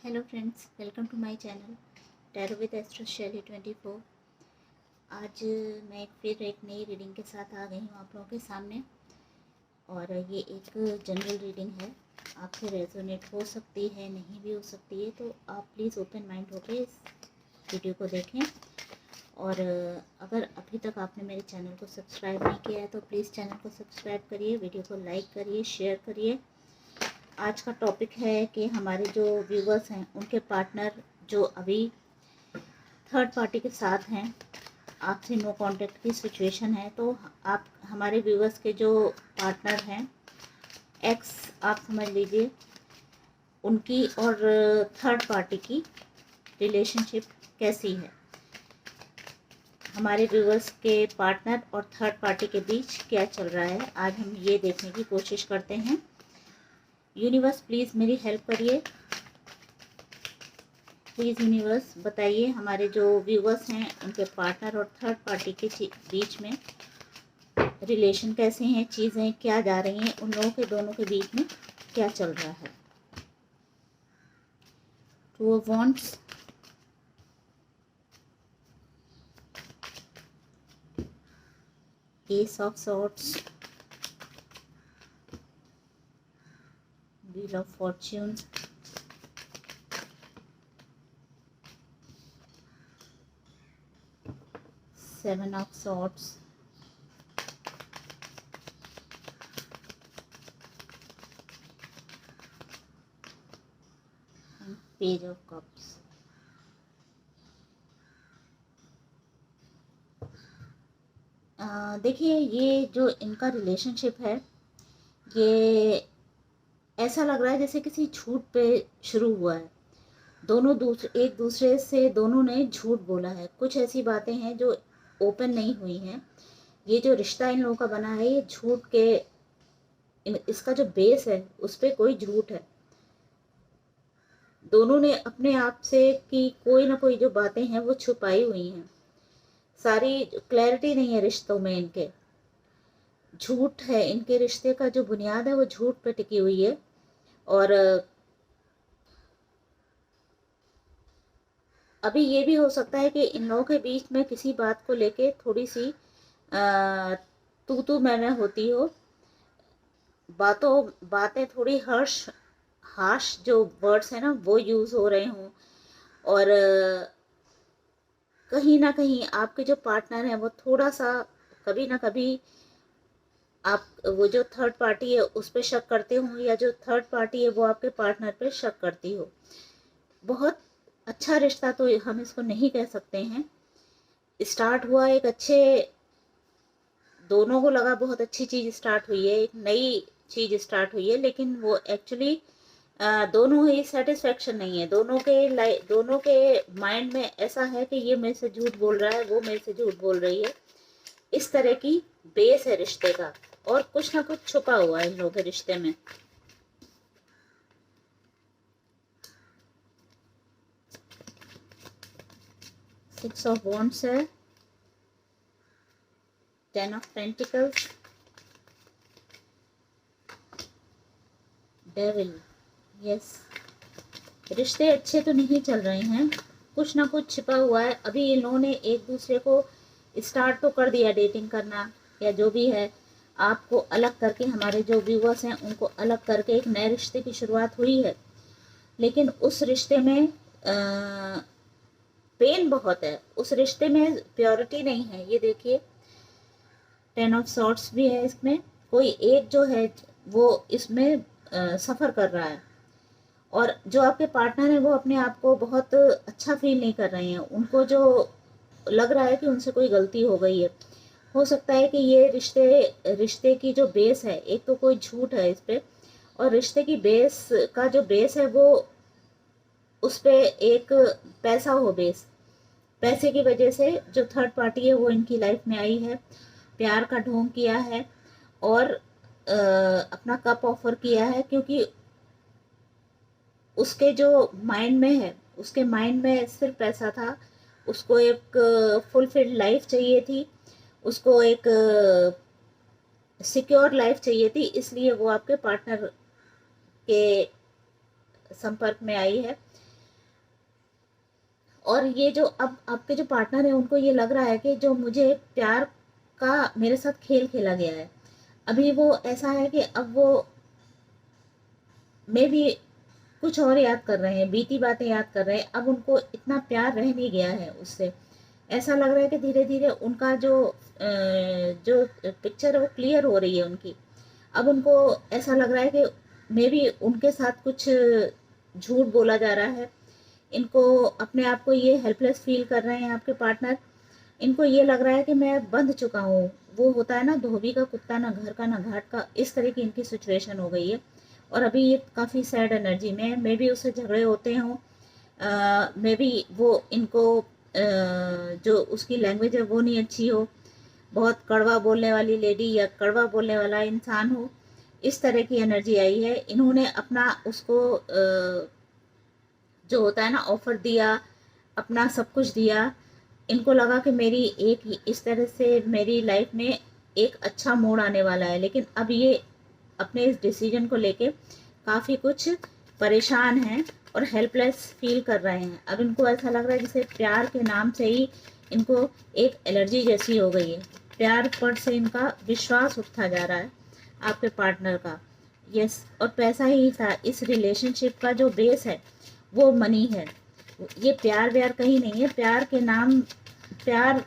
Hello friends, welcome to my channel tarot with astro Shaili 24। आज मैं फिर एक नई रीडिंग के साथ आ गई हूँ आप लोगों के सामने। और ये एक जनरल रीडिंग है, आपसे रेजोनेट हो सकती है, नहीं भी हो सकती है, तो आप प्लीज़ ओपन माइंड होकर इस वीडियो को देखें। और अगर अभी तक आपने मेरे चैनल को सब्सक्राइब नहीं किया है तो प्लीज़ चैनल को सब्सक्राइब करिए, वीडियो को लाइक करिए, शेयर करिए। आज का टॉपिक है कि हमारे जो व्यूवर्स हैं उनके पार्टनर जो अभी थर्ड पार्टी के साथ हैं, आपसे नो कांटेक्ट की सिचुएशन है। तो आप हमारे व्यूवर्स के जो पार्टनर हैं, एक्स आप समझ लीजिए, उनकी और थर्ड पार्टी की रिलेशनशिप कैसी है। हमारे व्यूवर्स के पार्टनर और थर्ड पार्टी के बीच क्या चल रहा है, आज हम ये देखने की कोशिश करते हैं। यूनिवर्स प्लीज़ मेरी हेल्प करिए। प्लीज़ यूनिवर्स बताइए हमारे जो व्यूवर्स हैं उनके पार्टनर और थर्ड पार्टी के बीच में रिलेशन कैसे हैं, चीज़ें क्या जा रही हैं, उन लोगों के दोनों के बीच में क्या चल रहा है। Two of wands, S of swords, wheel of Fortune, seven of swords, and page of cups. देखिए, ये जो इनका रिलेशनशिप है, ये ऐसा लग रहा है जैसे किसी झूठ पे शुरू हुआ है। दोनों एक दूसरे से दोनों ने झूठ बोला है। कुछ ऐसी बातें हैं जो ओपन नहीं हुई हैं। ये जो रिश्ता इन लोगों का बना है, ये झूठ के इसका जो बेस है उस पर कोई झूठ है। दोनों ने अपने आप से की कोई ना कोई जो बातें हैं वो छुपाई हुई हैं। सारी क्लैरिटी नहीं है रिश्तों में इनके। झूठ है, इनके रिश्ते का जो बुनियाद है वो झूठ पे टिकी हुई है। और अभी ये भी हो सकता है कि इन लोगों के बीच में किसी बात को लेके थोड़ी सी तू मैं होती हो। बातें थोड़ी हाश जो वर्ड्स है ना वो यूज़ हो रहे हों। और कहीं ना कहीं आपके जो पार्टनर हैं वो थोड़ा सा कभी ना कभी आप वो जो थर्ड पार्टी है उस पर शक करते हो, या जो थर्ड पार्टी है वो आपके पार्टनर पे शक करती हो। बहुत अच्छा रिश्ता तो हम इसको नहीं कह सकते हैं। स्टार्ट हुआ एक अच्छे, दोनों को लगा बहुत अच्छी चीज़ स्टार्ट हुई है, एक नई चीज़ स्टार्ट हुई है, लेकिन वो एक्चुअली दोनों ही सेटिस्फेक्शन नहीं है। दोनों के माइंड में ऐसा है कि ये मेरे से झूठ बोल रहा है, वो मेरे से झूठ बोल रही है। इस तरह की बेस है रिश्ते का, और कुछ ना कुछ छुपा हुआ है इन लोगों के रिश्ते में। सिक्स ऑफ वॉन्ड्स है, ten of pentacles, devil. Yes, रिश्ते अच्छे तो नहीं चल रहे हैं, कुछ ना कुछ छिपा हुआ है। अभी इन लोगों ने एक दूसरे को स्टार्ट तो कर दिया डेटिंग करना, या जो भी है, आपको अलग करके, हमारे जो व्यूवर्स हैं उनको अलग करके एक नए रिश्ते की शुरुआत हुई है। लेकिन उस रिश्ते में पेन बहुत है, उस रिश्ते में प्योरिटी नहीं है। ये देखिए, टेन ऑफ सॉर्ड्स भी है इसमें। कोई एक जो है वो इसमें सफ़र कर रहा है, और जो आपके पार्टनर है वो अपने आप को बहुत अच्छा फील नहीं कर रहे हैं। उनको जो लग रहा है कि उनसे कोई गलती हो गई है। हो सकता है कि ये रिश्ते की जो बेस है, एक तो कोई झूठ है इस पे, और रिश्ते की बेस का जो बेस है वो उस पे एक पैसा हो बेस। पैसे की वजह से जो थर्ड पार्टी है वो इनकी लाइफ में आई है, प्यार का ढोंग किया है, और अपना कप ऑफर किया है, क्योंकि उसके जो माइंड में है, उसके माइंड में सिर्फ पैसा था। उसको एक फुलफिल्ड लाइफ चाहिए थी, उसको एक सिक्योर लाइफ चाहिए थी, इसलिए वो आपके पार्टनर के संपर्क में आई है। और ये जो अब आपके जो पार्टनर है उनको ये लग रहा है कि जो मुझे प्यार का मेरे साथ खेल खेला गया है, अभी वो ऐसा है कि अब वो मे भी कुछ और याद कर रहे हैं, बीती बातें याद कर रहे हैं। अब उनको इतना प्यार रह नहीं गया है उससे। ऐसा लग रहा है कि धीरे धीरे उनका जो पिक्चर है वो क्लियर हो रही है उनकी। अब उनको ऐसा लग रहा है कि मे बी उनके साथ कुछ झूठ बोला जा रहा है। इनको अपने आप को ये हेल्पलेस फील कर रहे हैं आपके पार्टनर। इनको ये लग रहा है कि मैं बंध चुका हूँ। वो होता है ना, धोबी का कुत्ता ना घर का ना घाट का, इस तरह की इनकी सिचुएशन हो गई है। और अभी ये काफ़ी सैड एनर्जी में है। मे बी उससे झगड़े होते हों, मे बी वो इनको जो उसकी लैंग्वेज है वो नहीं अच्छी हो, बहुत कड़वा बोलने वाली लेडी या कड़वा बोलने वाला इंसान हो, इस तरह की एनर्जी आई है। इन्होंने अपना उसको जो होता है ना ऑफर दिया, अपना सब कुछ दिया। इनको लगा कि मेरी एक इस तरह से मेरी लाइफ में एक अच्छा मोड़ आने वाला है, लेकिन अब ये अपने इस डिसीजन को लेके काफ़ी कुछ परेशान हैं और हेल्पलेस फील कर रहे हैं। अब इनको ऐसा लग रहा है जैसे प्यार के नाम से ही इनको एक एलर्जी जैसी हो गई है। प्यार पर से इनका विश्वास उठता जा रहा है आपके पार्टनर का। यस, और पैसा ही था इस रिलेशनशिप का जो बेस है, वो मनी है। ये प्यार व्यार कहीं नहीं है। प्यार के नाम, प्यार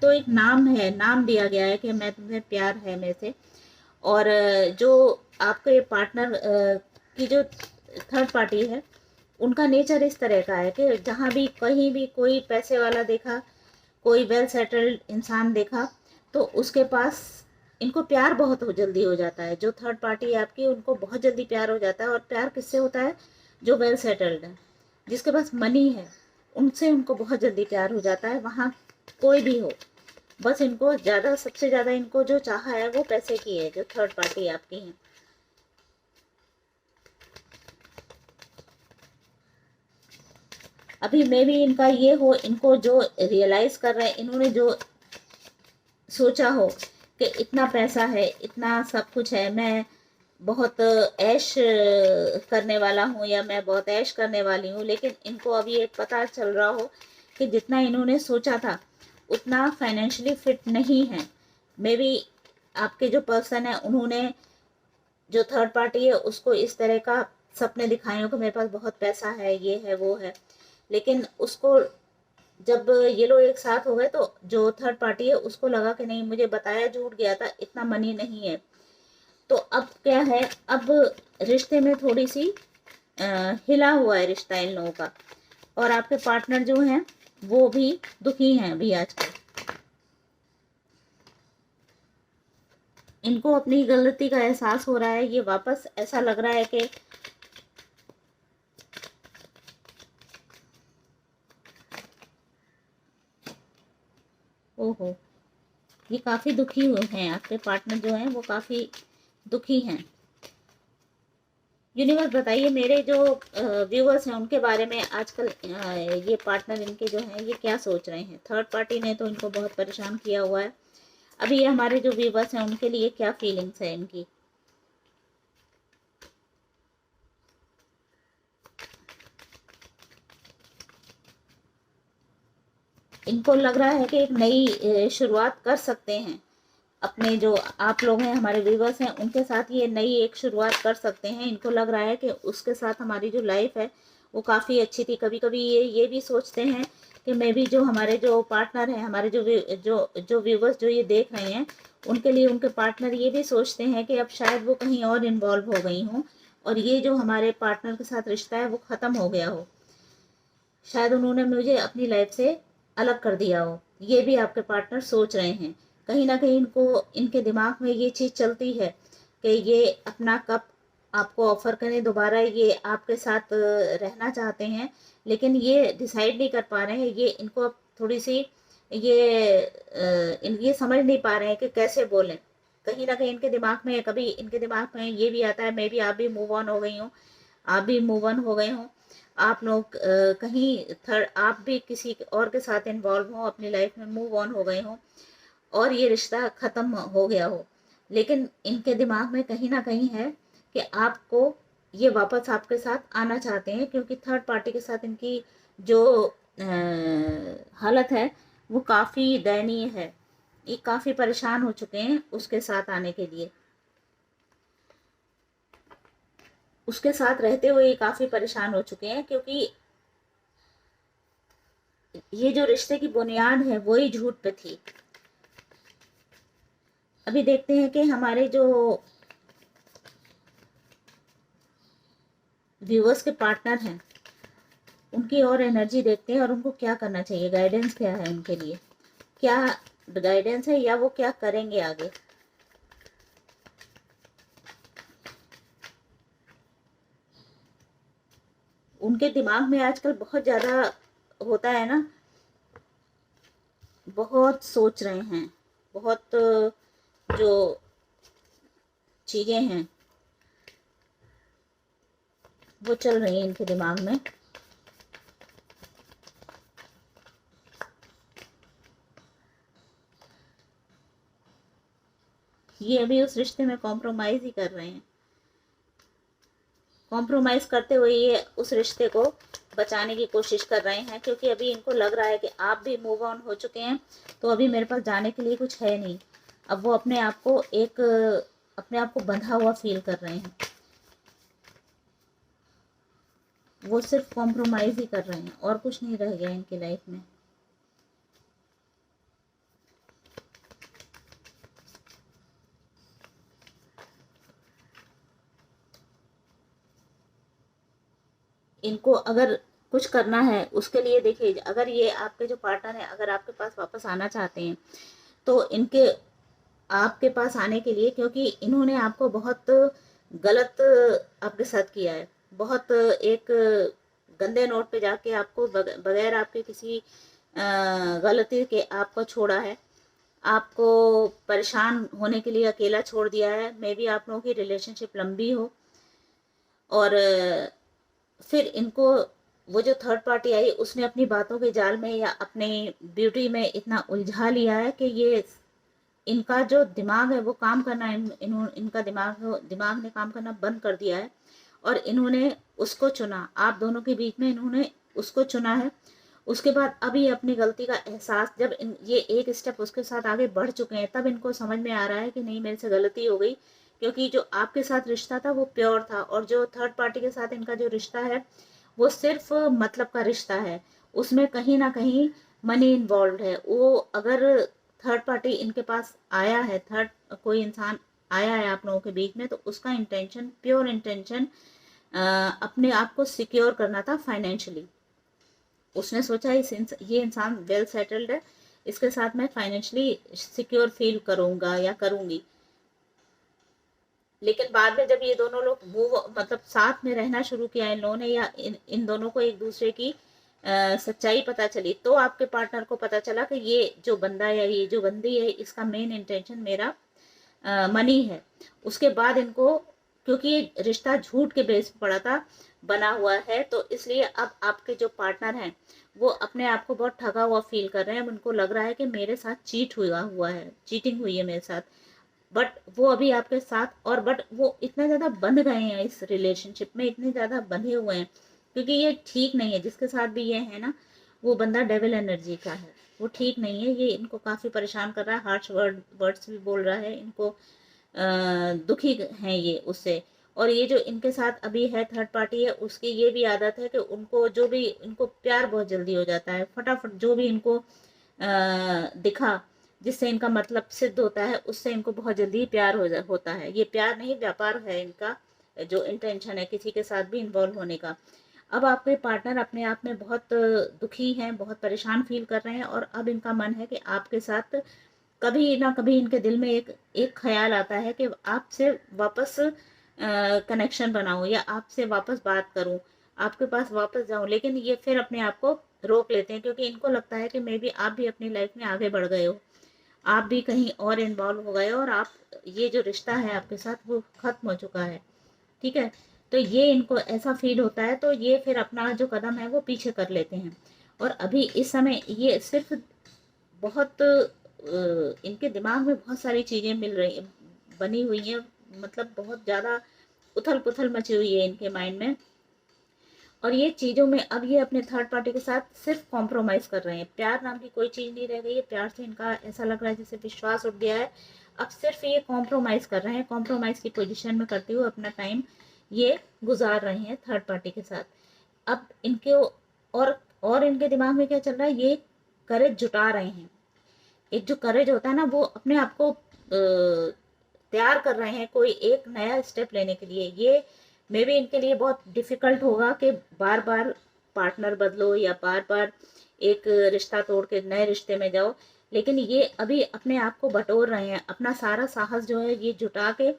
तो एक नाम है, नाम दिया गया है कि मैं तुम्हें प्यार है मेरे से। और जो आपके पार्टनर की जो थर्ड पार्टी है, उनका नेचर इस तरह का है कि जहाँ भी कहीं भी कोई पैसे वाला देखा, कोई वेल सेटल्ड इंसान देखा, तो उसके पास इनको प्यार बहुत जल्दी हो जाता है। जो थर्ड पार्टी है आपकी, उनको बहुत जल्दी प्यार हो जाता है। और प्यार किससे होता है? जो वेल सेटल्ड है, जिसके पास मनी है, उनसे उनको बहुत जल्दी प्यार हो जाता है। वहाँ कोई भी हो, बस इनको ज़्यादा, सबसे ज़्यादा इनको जो चाहा है वो पैसे की है, जो थर्ड पार्टी आपकी है। अभी मे भी इनका ये हो, इनको जो रियलाइज कर रहे हैं, इन्होंने जो सोचा हो कि इतना पैसा है, इतना सब कुछ है, मैं बहुत ऐश करने वाला हूँ या मैं बहुत ऐश करने वाली हूँ, लेकिन इनको अभी ये पता चल रहा हो कि जितना इन्होंने सोचा था उतना फाइनेंशियली फिट नहीं है। मे बी आपके जो पर्सन है, उन्होंने, जो थर्ड पार्टी है, उसको इस तरह का सपने दिखाए हो कि मेरे पास बहुत पैसा है, ये है वो है। लेकिन उसको जब ये लोग एक साथ हो गए तो जो थर्ड पार्टी है उसको लगा कि नहीं, मुझे बताया झूठ गया था, इतना मनी नहीं है। तो अब क्या है, अब रिश्ते में थोड़ी सी हिला हुआ है रिश्ता इन लोगों का। और आपके पार्टनर जो हैं वो भी दुखी हैं अभी आजकल। इनको अपनी गलती का एहसास हो रहा है। ये वापस ऐसा लग रहा है कि ओहो, ये काफ़ी दुखी हुए हैं। आपके पार्टनर जो हैं वो काफ़ी दुखी हैं। यूनिवर्स बताइए, मेरे जो व्यूअर्स हैं उनके बारे में आजकल ये पार्टनर इनके जो हैं ये क्या सोच रहे हैं। थर्ड पार्टी ने तो इनको बहुत परेशान किया हुआ है। अभी ये हमारे जो व्यूअर्स हैं उनके लिए क्या फीलिंग्स है इनकी। इनको लग रहा है कि एक नई शुरुआत कर सकते हैं। अपने जो आप लोग हैं, हमारे व्यूवर्स हैं, उनके साथ ये नई एक शुरुआत कर सकते हैं। इनको लग रहा है कि उसके साथ हमारी जो लाइफ है वो काफ़ी अच्छी थी। कभी कभी ये भी सोचते हैं कि मे भी जो हमारे जो पार्टनर हैं, हमारे जो व्यूवर्स जो ये देख रहे हैं, उनके लिए उनके पार्टनर ये भी सोचते हैं कि अब शायद वो कहीं और इन्वॉल्व हो गई हों और ये जो हमारे पार्टनर के साथ रिश्ता है वो ख़त्म हो गया हो। शायद उन्होंने मुझे अपनी लाइफ से अलग कर दिया हो, ये भी आपके पार्टनर सोच रहे हैं। कहीं ना कहीं इनको, इनके दिमाग में ये चीज़ चलती है कि ये अपना कब आपको ऑफर करें दोबारा, ये आपके साथ रहना चाहते हैं, लेकिन ये डिसाइड नहीं कर पा रहे हैं। ये इनको अब थोड़ी सी ये समझ नहीं पा रहे हैं कि कैसे बोलें। कहीं ना कहीं इनके दिमाग में, कभी इनके दिमाग में ये भी आता है, मे बी आप भी मूव ऑन हो गई हूँ, आप भी मूव ऑन हो गए हों, आप लोग कहीं थर्ड, आप भी किसी और के साथ इन्वॉल्व हो, अपनी लाइफ में मूव ऑन हो गए हों और ये रिश्ता ख़त्म हो गया हो। लेकिन इनके दिमाग में कहीं ना कहीं है कि आपको ये वापस आपके साथ आना चाहते हैं, क्योंकि थर्ड पार्टी के साथ इनकी जो हालत है वो काफ़ी दयनीय है। ये काफ़ी परेशान हो चुके हैं उसके साथ आने के लिए, उसके साथ रहते हुए ये काफ़ी परेशान हो चुके हैं, क्योंकि ये जो रिश्ते की बुनियाद है वो ही झूठ पे थी। अभी देखते हैं कि हमारे जो व्यूअर्स के पार्टनर हैं उनकी और एनर्जी देखते हैं और उनको क्या करना चाहिए, गाइडेंस क्या है उनके लिए, क्या गाइडेंस है या वो क्या करेंगे आगे। उनके दिमाग में आजकल बहुत ज़्यादा होता है ना, बहुत सोच रहे हैं, बहुत जो चीज़ें हैं वो चल रही हैं इनके दिमाग में। ये अभी उस रिश्ते में कॉम्प्रोमाइज़ ही कर रहे हैं, कॉम्प्रोमाइज़ करते हुए ये उस रिश्ते को बचाने की कोशिश कर रहे हैं, क्योंकि अभी इनको लग रहा है कि आप भी मूव ऑन हो चुके हैं, तो अभी मेरे पास जाने के लिए कुछ है नहीं। अब वो अपने आप को अपने आप को बंधा हुआ फील कर रहे हैं, वो सिर्फ कॉम्प्रोमाइज़ ही कर रहे हैं और कुछ नहीं रह गया इनकी लाइफ में। इनको अगर कुछ करना है उसके लिए, देखिए अगर ये आपके जो पार्टनर है अगर आपके पास वापस आना चाहते हैं तो इनके आपके पास आने के लिए, क्योंकि इन्होंने आपको बहुत गलत आपके साथ किया है, बहुत एक गंदे नोट पे जाके आपको बगैर आपके किसी गलती के आपको छोड़ा है, आपको परेशान होने के लिए अकेला छोड़ दिया है। मे बी आप लोगों की रिलेशनशिप लंबी हो और फिर इनको वो जो थर्ड पार्टी आई उसने अपनी बातों के जाल में या अपने ब्यूटी में इतना उलझा लिया है कि ये इनका जो दिमाग है वो काम करना इनका दिमाग ने काम करना बंद कर दिया है और इन्होंने उसको चुना, आप दोनों के बीच में इन्होंने उसको चुना है। उसके बाद अभी अपनी गलती का एहसास जब ये एक स्टेप उसके साथ आगे बढ़ चुके हैं तब इनको समझ में आ रहा है कि नहीं मेरे से गलती हो गई, क्योंकि जो आपके साथ रिश्ता था वो प्योर था और जो थर्ड पार्टी के साथ इनका जो रिश्ता है वो सिर्फ मतलब का रिश्ता है, उसमें कहीं ना कहीं मनी इन्वॉल्व है। वो अगर थर्ड पार्टी इनके पास आया है, थर्ड कोई इंसान आया है आप लोगों के बीच में, तो उसका इंटेंशन प्योर इंटेंशन अपने आप को सिक्योर करना था फाइनेंशियली। उसने सोचा ये इंसान वेल सेटल्ड है, इसके साथ मैं फाइनेंशियली सिक्योर फील करूंगा या करूंगी। लेकिन बाद में जब ये दोनों लोग मतलब साथ में रहना शुरू किया इन लोगों ने, या इन दोनों को एक दूसरे की सच्चाई पता चली, तो आपके पार्टनर को पता चला कि ये जो बंदा या ये जो बंदी है इसका मेन इंटेंशन मेरा मनी है। उसके बाद इनको, क्योंकि ये रिश्ता झूठ के बेस पर पड़ा था, बना हुआ है, तो इसलिए अब आपके जो पार्टनर हैं वो अपने आप को बहुत ठगा हुआ फील कर रहे हैं। उनको लग रहा है कि मेरे साथ चीट हुआ है, चीटिंग हुई है मेरे साथ, बट वो अभी आपके साथ और बट वो इतना ज़्यादा बंध गए हैं इस रिलेशनशिप में, इतने ज़्यादा बंधे हुए हैं, क्योंकि ये ठीक नहीं है। जिसके साथ भी ये है ना वो बंदा डेविल एनर्जी का है, वो ठीक नहीं है, ये इनको काफ़ी परेशान कर रहा है, हार्श वर्ड्स भी बोल रहा है, इनको दुखी हैं ये उससे। और ये जो इनके साथ अभी है थर्ड पार्टी है, उसकी ये भी आदत है कि उनको जो भी इनको प्यार बहुत जल्दी हो जाता है, फटाफट जो भी इनको दिखा जिससे इनका मतलब सिद्ध होता है उससे इनको बहुत जल्दी प्यार होता है। ये प्यार नहीं व्यापार है इनका, जो इंटेंशन है किसी के साथ भी इन्वॉल्व होने का। अब आपके पार्टनर अपने आप में बहुत दुखी हैं, बहुत परेशान फील कर रहे हैं और अब इनका मन है कि आपके साथ कभी ना कभी इनके दिल में एक ख्याल आता है कि आपसे वापस कनेक्शन बनाऊं या आपसे वापस बात करूं, आपके पास वापस जाऊं। लेकिन ये फिर अपने आप को रोक लेते हैं, क्योंकि इनको लगता है कि मे बी आप भी अपनी लाइफ में आगे बढ़ गए हो, आप भी कहीं और इन्वॉल्व हो गए हो और आप ये जो रिश्ता है आपके साथ वो खत्म हो चुका है, ठीक है। तो ये इनको ऐसा फील होता है, तो ये फिर अपना जो कदम है वो पीछे कर लेते हैं। और अभी इस समय ये सिर्फ बहुत इनके दिमाग में बहुत सारी चीज़ें मिल रही बनी हुई हैं, मतलब बहुत ज़्यादा उथल पुथल मची हुई है इनके माइंड में। और ये चीज़ों में अब ये अपने थर्ड पार्टी के साथ सिर्फ कॉम्प्रोमाइज़ कर रहे हैं। प्यार नाम की कोई चीज़ नहीं रह गई है। प्यार से इनका ऐसा लग रहा है जैसे विश्वास उठ गया है। अब सिर्फ ये कॉम्प्रोमाइज़ कर रहे हैं, कॉम्प्रोमाइज़ की पोजीशन में करते हुए अपना टाइम ये गुजार रहे हैं थर्ड पार्टी के साथ। अब इनके और इनके दिमाग में क्या चल रहा है, ये करेज जुटा रहे हैं। एक जो करेज होता है ना, वो अपने आप को तैयार कर रहे हैं कोई एक नया स्टेप लेने के लिए। ये मे बी इनके लिए बहुत डिफिकल्ट होगा कि बार बार पार्टनर बदलो या बार बार एक रिश्ता तोड़ के नए रिश्ते में जाओ, लेकिन ये अभी अपने आप को बटोर रहे हैं। अपना सारा साहस जो है ये जुटा के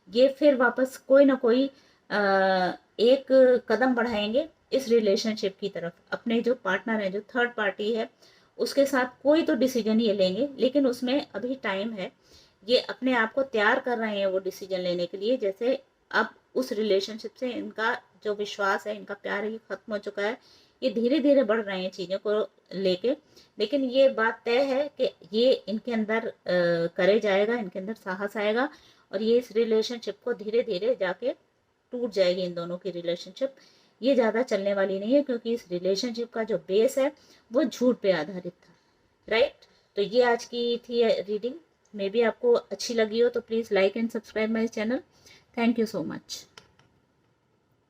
ये फिर वापस कोई ना कोई एक कदम बढ़ाएंगे इस रिलेशनशिप की तरफ। अपने जो पार्टनर है, जो थर्ड पार्टी है, उसके साथ कोई तो डिसीजन ये लेंगे, लेकिन उसमें अभी टाइम है। ये अपने आप को तैयार कर रहे हैं वो डिसीजन लेने के लिए। जैसे अब उस रिलेशनशिप से इनका जो विश्वास है, इनका प्यार है, ये खत्म हो चुका है। ये धीरे धीरे बढ़ रहे हैं चीज़ों को लेके, लेकिन ये बात तय है कि ये इनके अंदर करेज आएगा, इनके अंदर साहस आएगा, और ये इस रिलेशनशिप को धीरे धीरे जाके टूट जाएगी इन दोनों की रिलेशनशिप। ये ज़्यादा चलने वाली नहीं है, क्योंकि इस रिलेशनशिप का जो बेस है वो झूठ पे आधारित था। राइट। तो ये आज की थी रीडिंग। मे बी आपको अच्छी लगी हो तो please like and subscribe my channel. Thank you so much.